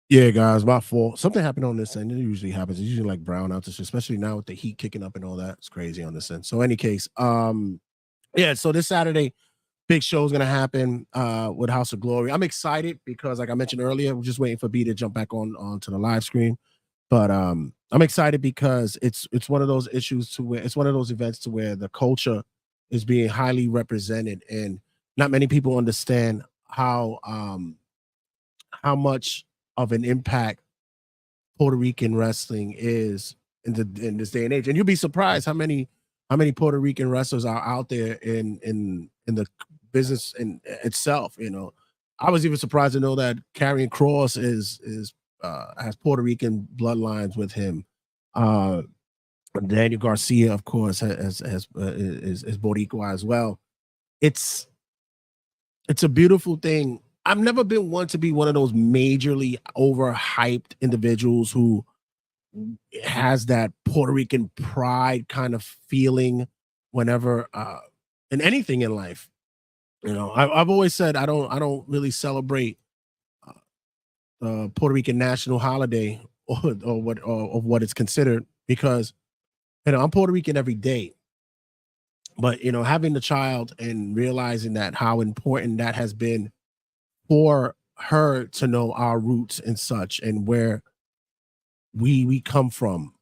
Yeah, guys, my fault. Something happened on this end. It usually happens. It's usually like brownouts, especially now with the heat kicking up and all that. It's crazy on this end. So, any case, yeah. So this Saturday, big show is gonna happen with House of Glory. I'm excited because, like I mentioned earlier, we're just waiting for B to jump back on onto the live stream. But I'm excited because it's one of those issues to where it's one of those events to where the culture is being highly represented, and not many people understand how much of an impact Puerto Rican wrestling is in this day and age. And you'll be surprised how many Puerto Rican wrestlers are out there in the business in itself. I was even surprised to know that Karrion Cross is has Puerto Rican bloodlines with him. Uh, Daniel Garcia, of course, is Boricua as well. It's it's a beautiful thing. I've never been one to be one of those majorly overhyped individuals who has that Puerto Rican pride kind of feeling whenever in anything in life. I've always said I don't really celebrate Puerto Rican national holiday or what it's considered because I'm Puerto Rican every day. But having the child and realizing that how important that has been for her to know our roots and such and where we come from.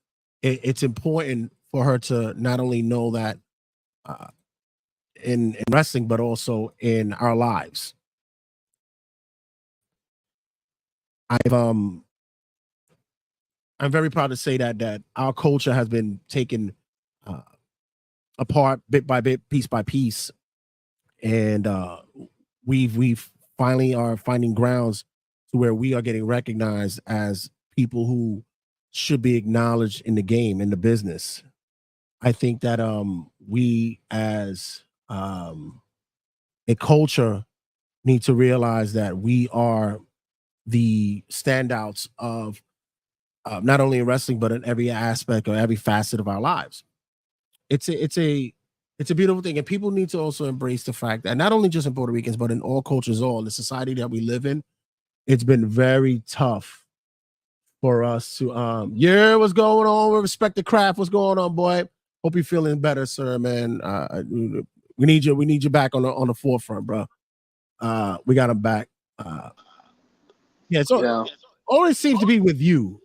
It's important for her to not only know that uh, in wrestling, but also in our lives. I've I'm very proud to say that our culture has been taken uh, apart bit by bit, piece by piece, and we've finally are finding grounds to where we are getting recognized as people who should be acknowledged in the game in the business. I think that we as a culture need to realize that we are the standouts of not only in wrestling but in every aspect or every facet of our lives. It's a beautiful thing, and people need to also embrace the fact that not only just in Puerto Ricans but in all cultures, all the society that we live in, it's been very tough for us to yeah, what's going on? We respect the craft. What's going on, boy? Hope you're feeling better, sir, man. We need you back on the forefront, bro. We got him back. Yeah, so Yeah. always seems to be with you.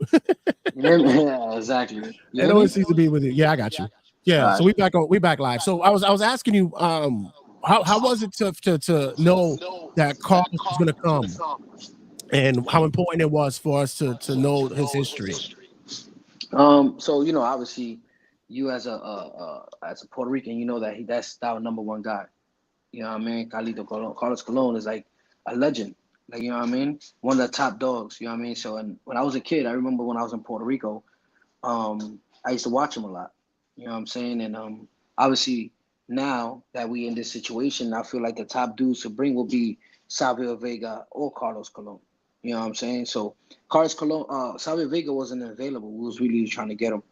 You hear me? Yeah, exactly. You It hear me? always seems to be with you. Yeah, I got you. All Yeah, so right. we back live. So I was asking you, how was it to know that Carlos was gonna come and how important it was for us to know his history. So obviously, you as a Puerto Rican, you know that that's our number one guy. You know what I mean? Carlos Colon is like a legend. Like, you know what I mean? One of the top dogs. You know what I mean? So, and when I was a kid, I remember when I was in Puerto Rico, I used to watch him a lot. You know what I'm saying? And obviously, now that we in this situation, I feel like the top dudes to bring will be Savio Vega or Carlos Colon. You know what I'm saying? So Carlos Colon, Savio Vega wasn't available. We was really trying to get him.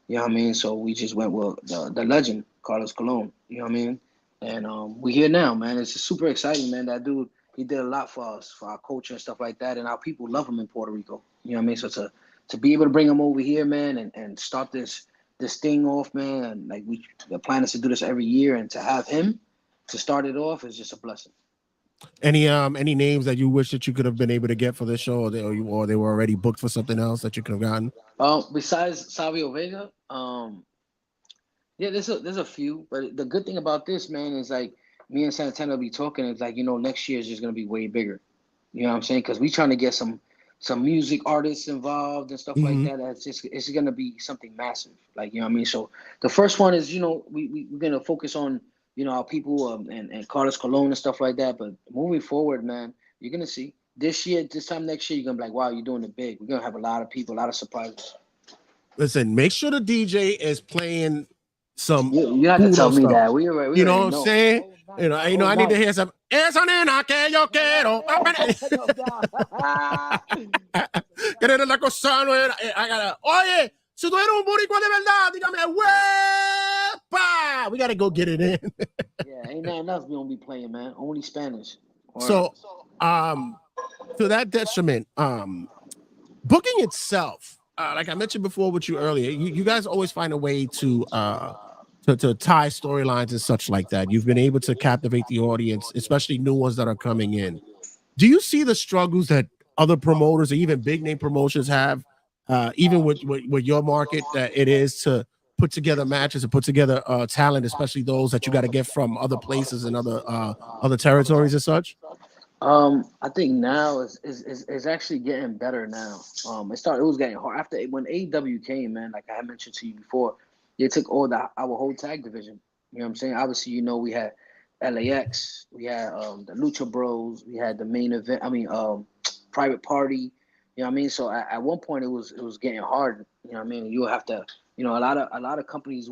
You know what I mean? So we just went with the legend, Carlos Colon. You know what I mean? And we here now, man. It's just super exciting, man. That dude, he did a lot for us, for our culture and stuff like that. And our people love him in Puerto Rico. You know what I mean? So to be able to bring him over here, man, and start this thing off, man. And like the plan is to do this every year, and to have him to start it off is just a blessing. Any names that you wish that you could have been able to get for this show, or they were already booked for something else that you could have gotten? Besides Savio Vega, yeah, there's a few, but the good thing about this, man, is like me and Santana will be talking. It's like next year is just gonna be way bigger. You know what I'm saying? Because we trying to get some music artists involved and stuff like Hmm. that. It's gonna be something massive. Like, you know what I mean. So the first one is we're gonna focus on our people, and Carlos Colon and stuff like that. But moving forward, man, you're gonna see this year, this time next year, you're gonna be like, wow, you're doing it big. We're gonna have a lot of people, a lot of surprises. Listen, make sure the DJ is playing some You have to tell Pluto me stuff. that. We You know already what I'm know. saying? Whole night, whole I need to night. hear some. Eso nena que yo quiero. No doubt. Querer la cosa no era. I gotta. Oye, si tú eres un boricua de verdad, dígame, huepa. We gotta go get it in. Yeah, ain't nothing else we don't be playing, man. Only Spanish. Or So, um, to that detriment, booking itself, like I mentioned before with you earlier, you guys always find a way to tie storylines and such like that. You've been able to captivate the audience, especially new ones that are coming in. Do you see the struggles that other promoters or even big name promotions have, even with your market, that it is to put together matches and put together talent, especially those that you got to get from other places and other territories and such? I think now is actually getting better now. It was getting hard after when AEW came, man. Like I had mentioned to you before, they took all our whole tag division. You know what I'm saying? Obviously, we had LAX, we had the Lucha Bros, we had the main event. I mean, Private Party. You know what I mean? So at one point it was getting hard. You know what I mean? You will have to. A lot of companies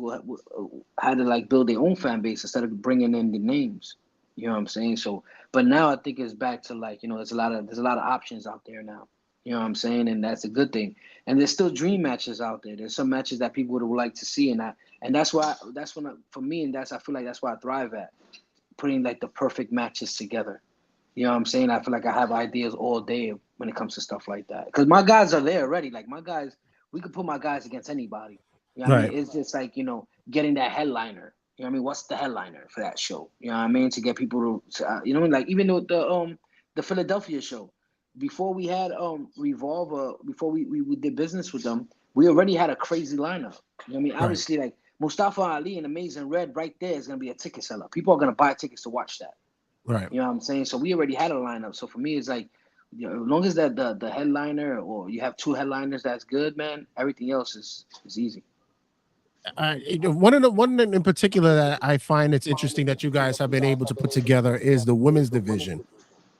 had to like build their own fan base instead of bringing in the names. You know what I'm saying? So but now I think it's back to like, there's a lot of options out there now. You know what I'm saying? And that's a good thing. And there's still dream matches out there. There's some matches that people would like to see, and that's when for me, and I feel like that's why I thrive at putting like the perfect matches together. You know what I'm saying? I feel like I have ideas all day when it comes to stuff like that. Because my guys are there already. Like my guys, we could put my guys against anybody. You know what I Right. mean? It's just like, getting that headliner. You know what I mean? What's the headliner for that show? You know what I mean? To get people you know what I mean? Like even though the Philadelphia show, before we had Revolver, before we did business with them, we already had a crazy lineup. You know what I mean? Right. Obviously, like Mustafa Ali and Amazing Red right there is gonna be a ticket seller. People are gonna buy tickets to watch that. Right. You know what I'm saying? So we already had a lineup. So for me, it's like, as long as that the headliner or you have two headliners, that's good, man. Everything else is easy. One in particular that I find it's interesting that you guys have been able to put together is the women's division.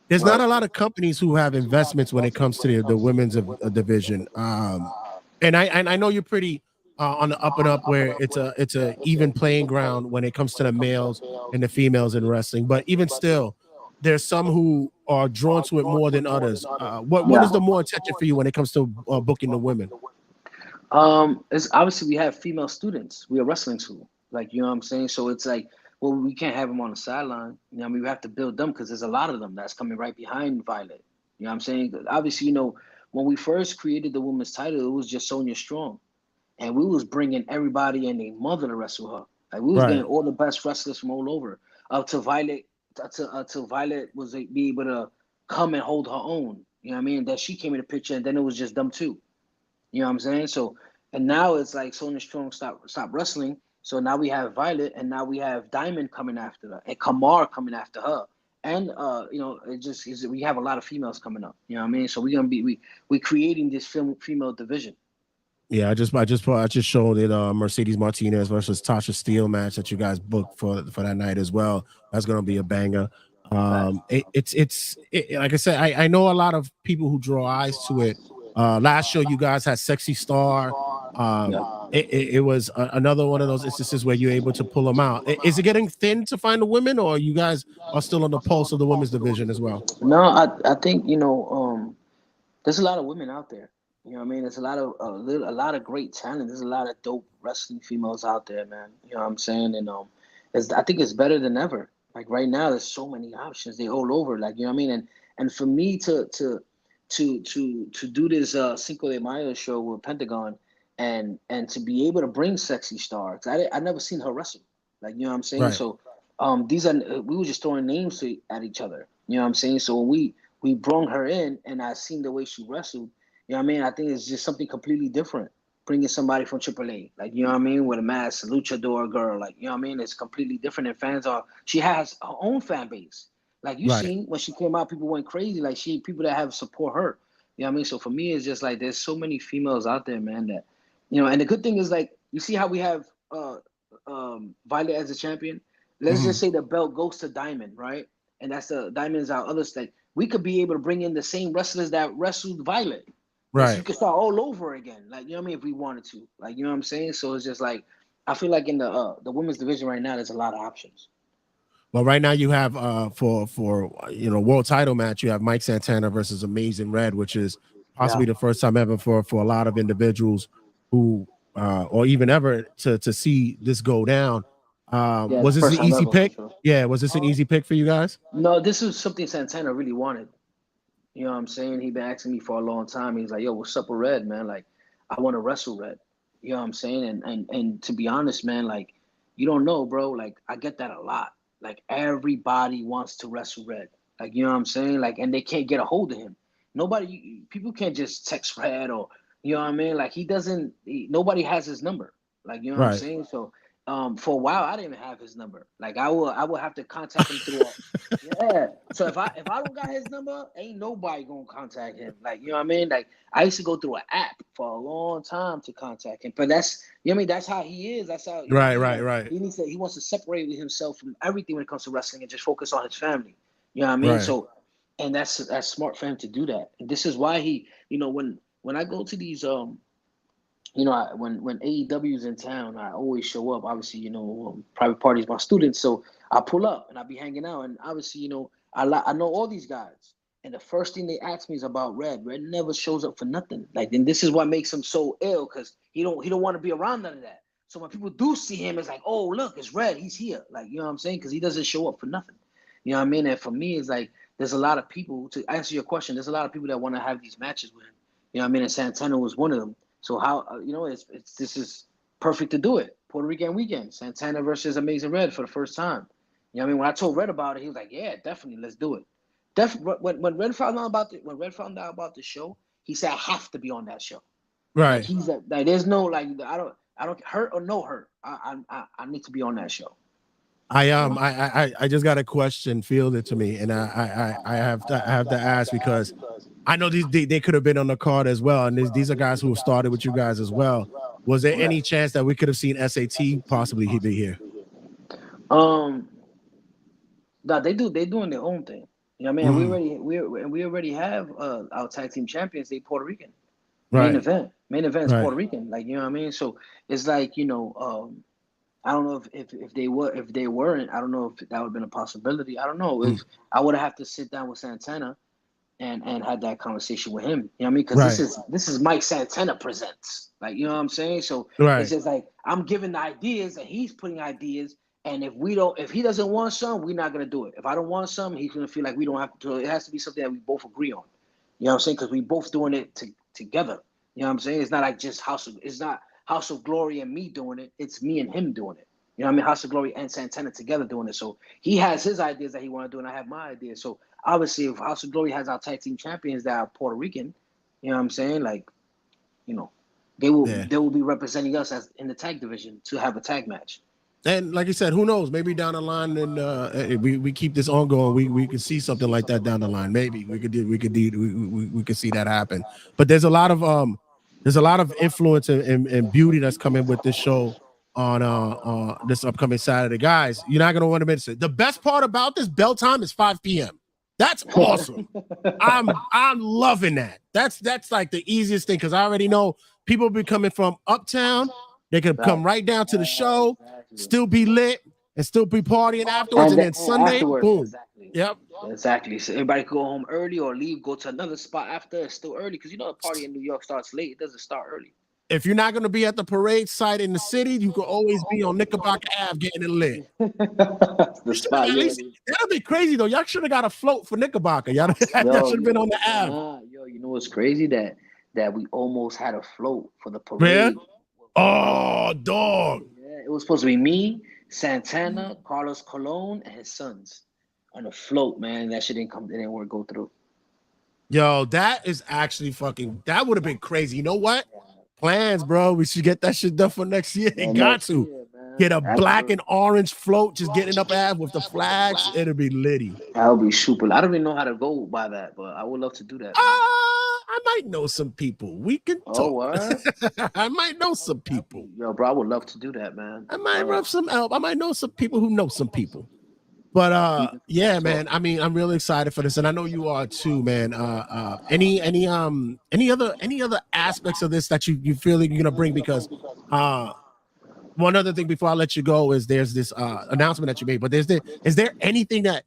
There's not Right. a lot of companies who have investments when it comes to the women's division. And I know you're pretty on the up and up, where it's a even playing ground when it comes to the males and the females in wrestling. But even still, there's some who are drawn to it more than others. What Yeah. is the more attention for you when it comes to booking the women? It's obviously we have female students. We are wrestling school, like you know what I'm saying. So it's like, well, we can't have them on the sideline. You know, what I mean, we have to build them because there's a lot of them that's coming right behind Violet. You know what I'm saying? Obviously, when we first created the women's title, it was just Sonya Strong, and we was bringing everybody and their mother to wrestle her. Like we was getting Right. all the best wrestlers from all over, up to Violet, to Violet was like, be able to come and hold her own. You know what I mean? That she came in the picture, and then it was just them two. You know what I'm saying? So, and now it's like Sonya Strong stop wrestling. So now we have Violet, and now we have Diamond coming after her, and Kamar coming after her, and it just is we have a lot of females coming up. You know what I mean? So we're gonna be we creating this female division. Yeah, I just showed it Mercedes Martinez versus Tasha Steele match that you guys booked for that night as well. That's gonna be a banger. Facts. Like I said, I know a lot of people who draw eyes to it. Last show you guys had Sexy Star. Yeah. It was another one of those instances where you're able to pull them out. Is it getting thin to find the women, or you guys are still on the pulse of the women's division as well? No, I think there's a lot of women out there. You know what I mean? There's a lot of great talent. There's a lot of dope wrestling females out there, man. You know what I'm saying? And I think it's better than ever. Like right now, there's so many options. They're all over. Like you know what I mean? And for me to do this Cinco de Mayo show with Pentagon and to be able to bring Sexy Star, 'cause I never seen her wrestle. Like you know what I'm saying? Right. So these are we were just throwing names at each other. You know what I'm saying? So when we brought her in, and I seen the way she wrestled. You know what I mean? I think it's just something completely different. Bringing somebody from AAA, like you know what I mean, with a mask, a luchador girl, like you know what I mean. It's completely different, and fans are. She has her own fan base. Like you Right. seen when she came out, people went crazy. Like she people that have support her. You know what I mean? So for me, it's just like there's so many females out there, man. That and the good thing is like you see how we have Violet as a champion. Let's Mhm. just say the belt goes to Diamond, right? And that's the Diamond's our other stake. We could be able to bring in the same wrestlers that wrestled Violet. And so we Right. could start all over again. Like, you know what I mean? If we wanted to. Like, you know what I'm saying? So it's just like I feel like in the women's division right now, there's a lot of options. Well, right now you have for world title match, you have Mike Santana versus Amazing Red, which is Yeah. possibly the first time ever for a lot of individuals who or even ever to see this go down. Yeah, it's Was the this first an time easy ever for pick? sure. Yeah, was this an easy pick for you guys? No, this is something Santana really wanted. You know what I'm saying? He been asking me for a long time. He's like, yo, what's up with Red, man? Like, I want to wrestle Red. You know what I'm saying? And to be honest, man, like, you don't know, bro. Like, I get that a lot. Like, everybody wants to wrestle Red. Like, you know what I'm saying? Like, and they can't get a hold of him. People can't just text Red or, you know what I mean? Like, nobody has his number. Like, you know what I'm Right. saying? So, for a while, I didn't even have his number. Like, I will have to contact him through yeah. So if I don't got his number, ain't nobody gonna contact him. Like, you know what I mean? Like, I used to go through an app for a long time to contact him. But that's, you know what I mean? That's how he is. That's how, you know what I Right, mean? right, Like, right, he wants to separate himself from everything when it comes to wrestling and just focus on his family. You know what I mean? right. So, and that's smart for him to do that. And this is why he, when I go to these when AEW is in town, I always show up. Obviously, private parties, my students, so I pull up and I be hanging out. And obviously, I know all these guys, and the first thing they ask me is about Red. Red never shows up for nothing. Like, and this is what makes him so ill, because he don't want to be around none of that. So when people do see him, it's like, oh, look, it's Red. He's here. Like, you know what I'm saying? Because he doesn't show up for nothing. You know what I mean? And for me, it's like, there's a lot of people, to answer your question, there's a lot of people that want to have these matches with him. You know what I mean? And Santana was one of them. So how this is perfect to do it. Puerto Rican weekend, Santana versus Amazing Red for the first time. You know what I mean? When I told Red about it, he was like, "Yeah, definitely, let's do it." When Red found out about the show, he said, "I have to be on that show." Like, Right. like, there's no, like, I don't hurt or no hurt. I need to be on that show. I just got a question fielded to me, and I have to ask, because I know they could have been on the card as well, and these are guys who have started with you guys as well. Was there any chance that we could have seen SAT possibly he be here? Um, nah, they doing their own thing. You know what I mean? Mm, We already have our tag team champions. They Puerto Rican. Main right, event. Main event is right. Puerto Rican. Like, you know what I mean? So it's like, I don't know if they weren't, I don't know if that would have been a possibility. I don't know Mm, if I would have to sit down with Santana and had that conversation with him. You know what I mean? Because right, this is Mike Santana presents. Like, you know what I'm saying? So it's right. just like, I'm giving the ideas and he's putting ideas. And if he doesn't want some, we're not gonna do it. If I don't want some, he's gonna feel like we don't have to. It has to be something that we both agree on. You know what I'm saying? Because we both doing it together. You know what I'm saying? It's not like just it's not House of Glory and me doing it. It's me and him doing it. You know what I mean? House of Glory and Santana together doing it. So he has his ideas that he want to do, and I have my ideas. So obviously, if House of Glory has our tag team champions that are Puerto Rican, you know what I'm saying? Like, you know, Yeah. they will be representing us as in the tag division to have a tag match. And like you said, who knows? Maybe down the line, and we keep this ongoing. We could see something like that down the line. Maybe we could see that happen. But there's a lot of influence and beauty that's coming with this show on this upcoming Saturday, guys. You're not gonna want to miss it. The best part about this bell time is 5 p.m. That's awesome. I'm loving that. That's like the easiest thing, because I already know people be coming from uptown. They could come right down to the show, Exactly. still be lit, and still be partying afterwards, And and then then and Sunday, afterwards, boom. exactly. Yep. Exactly. So everybody could go home early or leave, go to another spot after. It's still early because the party in New York starts late. It doesn't start early. If you're not going to be at the parade site in the city, you could always be on Knickerbocker Ave getting it lit. The spot, At yo, least that'll be crazy though. Y'all should have got a float for Knickerbocker. Y'all should have been on the Ave. yo, you know what's crazy, that we almost had a float for the Yeah. parade. Oh, dog. Yeah, it was supposed to be me, Santana, Carlos Colon, and his sons on a float, man. That shit didn't come, it didn't work, go through. Yo, that is actually fucking. That would have been crazy. You know what? Plans, bro. We should get that shit done for next year. Yeah, Got next to year, man. get a black and orange float, just getting up Ave with the flags. It'll be litty. That would be super. I don't even know how to go by that, but I would love to do that, man. I might know some people. We can Oh, talk. what? I might know some people. Yo, bro, I would love to do that, man. I might rub some help. I might know some people who know some people. But yeah, man. I mean, I'm really excited for this, and I know you are too, man. Any other aspects of this that you feel like you're gonna bring? Because one other thing before I let you go is there's this announcement that you made, but is there anything that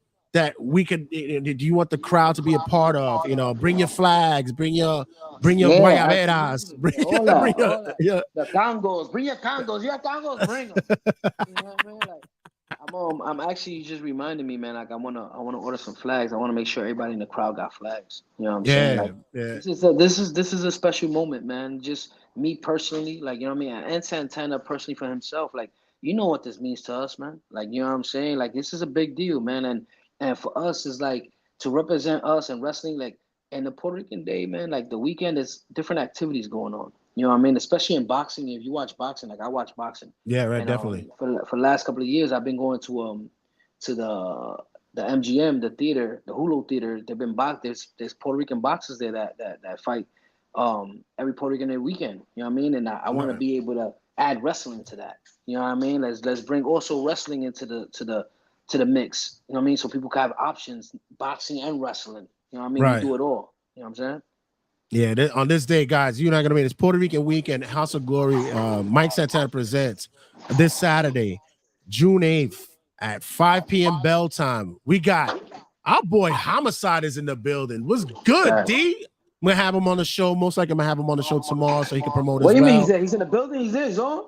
we could, do you want the crowd to be a part of? Bring your flags, bring your Yeah, guayaberas, absolutely. bring Hola, bring your, hola. yeah. The congos, bring your congos. You have congos, bring them. You know what I mean? Like, I'm actually just reminding me, man. Like I wanna order some flags. I wanna make sure everybody in the crowd got flags. You know what I'm saying? Yeah, Like yeah, this is a special moment, man. Just me personally, like you know what I mean, and Santana personally for himself, like you know what this means to us, man. Like you know what I'm saying? Like this is a big deal, man. And for us, is like to represent us in wrestling, like and the Puerto Rican Day, man. Like the weekend is different activities going on. You know what I mean? Especially in boxing. If you watch boxing, like I watch boxing. yeah, right, And definitely. for the last couple of years, I've been going to the MGM, the theater, the Hulu theater. They've been box. There's Puerto Rican boxers there that fight every Puerto Rican Day weekend. You know what I mean? And I want to Right. be able to add wrestling to that. You know what I mean? Let's bring also wrestling into the mix. You know what I mean? So people can have options, boxing and wrestling. You know what I mean? We Right. do it all. You know what I'm saying? Yeah, on this day, guys, you're not gonna be. It's Puerto Rican weekend. House of Glory. Mike Santana presents this Saturday, June 8th at 5 p.m. bell time. We got our boy Homicide is in the building. What's good, Right. D? I'm gonna have him on the show. Most likely, I'm gonna have him on the show tomorrow so he can promote What as do you mean he's well. there? He's in the building. He's there. He's on.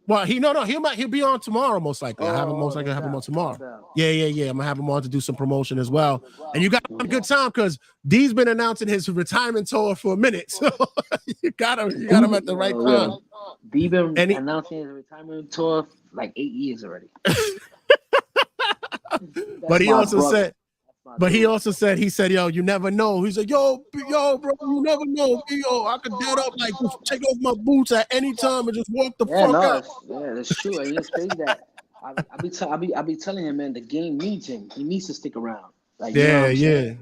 Well, he'll be on tomorrow, most likely. I have him Oh, most oh, likely no have him on doubt, no tomorrow. doubt. Yeah. I'm gonna have him on to do some promotion as well. And you got a good time because D's been announcing his retirement tour for a minute. So you got him at the right time. D been And he announcing his retirement tour like 8 years already. but That's he my also brother. said, That's my but he dude. also said, yo, you never know. He's like, bro, you never know. Yo, I could get up, like just take off my boots at any time and just walk the Yeah, fuck no, out. that's true. And it's crazy that I be telling him, man, the game needs him. He needs to stick around. Like you know what Yeah, I'm saying?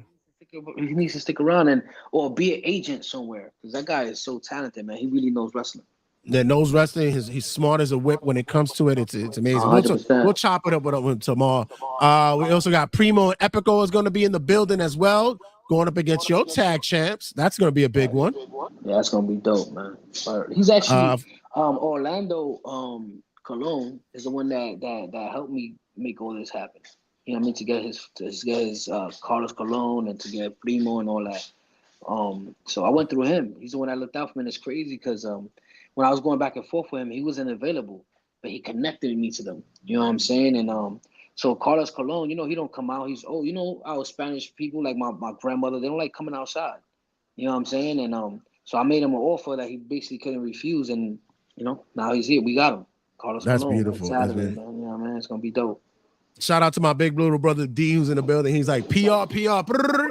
yeah. He needs to stick around and or be an agent somewhere because that guy is so talented, man. He really knows wrestling. That knows wrestling. He's smart as a whip when it comes to it. It's amazing. 100%. We'll chop it up with him tomorrow. We also got Primo and Epico is going to be in the building as well, going up against your tag champs. That's going to be a big one. Yeah, that's gonna be dope, man. But he's actually Uh, Orlando Colon is the one that helped me make all this happen. You know what I mean? To get his Carlos Colon and to get Primo and all that. So I went through him. He's the one that looked out for me. And it's crazy because when I was going back and forth with him, he wasn't available, but he connected me to them. You know what I'm saying? And so Carlos Colon, he don't come out. He's our Spanish people, like my grandmother, they don't like coming outside. You know what I'm saying? And so I made him an offer that he basically couldn't refuse, and now he's here. We got him, Carlos that's Colon, on beautiful. That's Saturday, beautiful. man. You know what I mean? It's gonna be dope. Shout out to my big little brother D, who's in the building. He's like PR,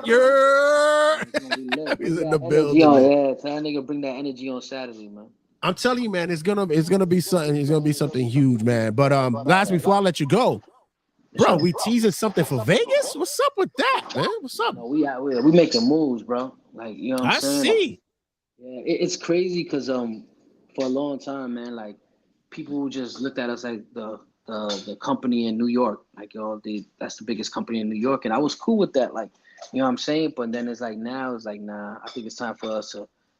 yeah. It's gonna be lit. He's Bring in the that energy building, on, man. yeah. Tell that nigga bring that energy on Saturday, man. I'm telling you, man, it's gonna be something. It's gonna be something huge, man. But last before I let you go, For bro, sure. we teasing something for Vegas. What's up with that, man? What's up? No, we out here. We making moves, bro. Like you know what I'm I saying? Like, see. yeah, it's crazy because for a long time, man, like people just looked at us like the company in New York, like that's the biggest company in New York, and I was cool with that, like what I'm saying. But then it's like now it's like nah, I think it's time for us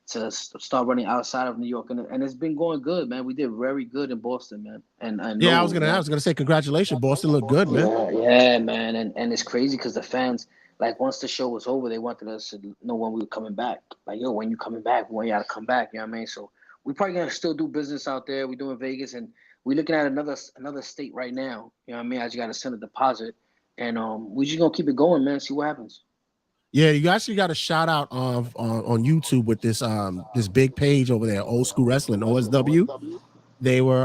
to start running outside of New York, and it's been going good, man. We did very good in Boston, man, and Yeah, no, I was gonna say congratulations. Boston looked good, man. yeah, man, and it's crazy because the fans, like, once the show was over, they wanted us to know when we were coming back. Like, yo, when you coming back? When you gotta come back? You know what I mean? So we probably gonna still do business out there. We're doing Vegas, and we're looking at another state right now. You know what I mean? I just gotta send a deposit, and we just gonna keep it going, man. See what happens. Yeah, you actually got a shout out on YouTube with this big page over there, Old School Wrestling OSW. They were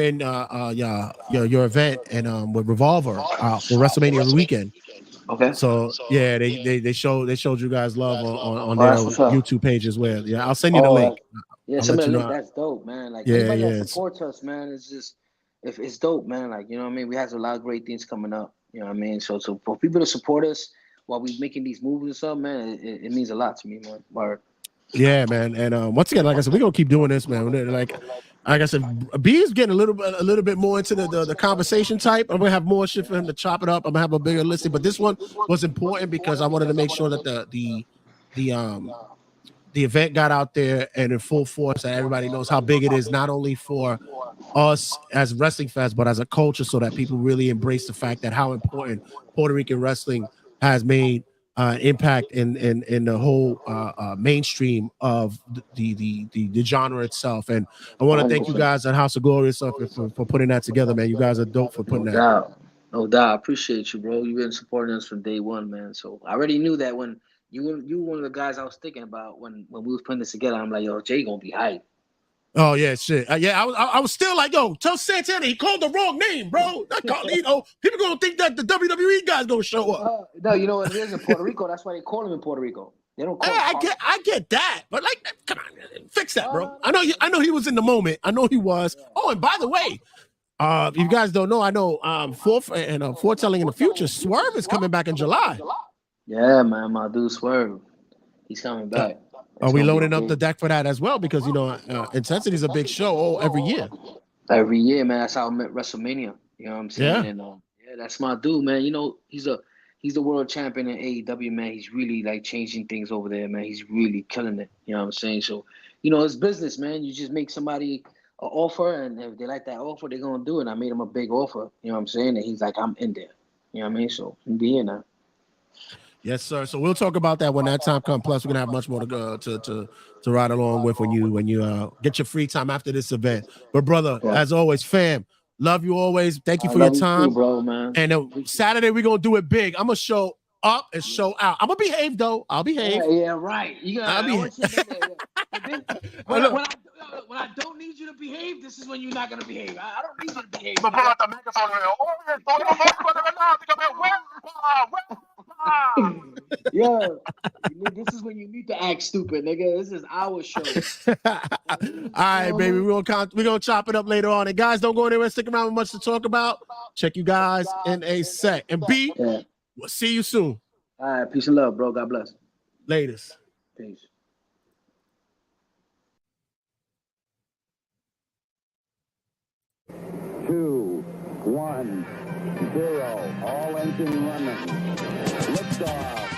in yeah your event and with Revolver for WrestleMania weekend. Okay. So yeah, they showed you guys love on Oh, their that's what's up. YouTube page as well. Yeah, I'll send you the Oh, link. yeah. I'll Some let of the you link. know. That's dope, man. Like Yeah, anybody yeah, that supports us, man, it's just if it's dope, man. Like what I mean. We have a lot of great things coming up. You know what I mean. So for people to support us while we making these moves and stuff, man, it means a lot to me, man. Word. yeah, man. And once again, like I said, we're gonna keep doing this, man. Like I said, B is getting a little bit more into the conversation type. I'm gonna have more shit for him to chop it up. I'm gonna have a bigger listing, but this one was important because I wanted to make sure that the the event got out there and in full force, and everybody knows how big it is, not only for us as wrestling fans, but as a culture, so that people really embrace the fact that how important Puerto Rican wrestling has made impact in the whole mainstream of the genre itself. And I want to thank you 100%. guys at House of Glory stuff for putting that together, man. You guys are dope for putting No that. doubt. No doubt. I appreciate you, bro. You've been supporting us from day one, man. So I already knew that when you one of the guys I was thinking about when we was putting this together. I'm like, yo, Jay gonna be hype. Oh yeah, shit. Yeah, I was still like, yo, tell Santana he called the wrong name, bro. Not Carlito. People gonna think that the WWE guy's gonna show up. No, you know what it is in Puerto Rico. That's why they call him in Puerto Rico. They don't call Yeah, him. I get that, but like, come on, fix that, bro. No. I know he was in the moment. I know he was. Oh, and by the way, if you guys don't know, I know foretelling in the future, Swerve is coming back in July. Yeah, man, my dude Swerve, he's coming back. Are we loading up the deck for that as well? Because Intensity is a big show every year. Every year, man. That's how I met WrestleMania. You know what I'm saying? Yeah. And yeah, that's my dude, man. You know, he's the world champion in AEW, man. He's really like changing things over there, man. He's really killing it. You know what I'm saying? So, it's business, man. You just make somebody an offer, and if they like that offer, they're gonna do it. I made him a big offer. You know what I'm saying? And he's like, I'm in there. You know what I mean? So I'm here now. Yes, sir. So we'll talk about that when that time comes. Plus, we're gonna have much more to go to ride along with when you get your free time after this event. But brother, as always, fam, love you always. Thank you for your time, you too, bro, man. And Saturday we're gonna do it big. I'm gonna show up and show out. I'm gonna behave though. I'll behave. Yeah, right. You gotta. When I don't need you to behave, this is when you're not gonna behave. I don't need you to behave. I'm gonna pull out the microphone. Yeah, this is when you need to act stupid, nigga. This is our show. All right, baby. We're gonna chop it up later on. And guys, don't go anywhere. Stick around with much to talk about. Check you guys in a sec. And B, we'll see you soon. All right, peace and love, bro. God bless. Latest. Peace. 2, 1, 0. All engine running. Liftoff.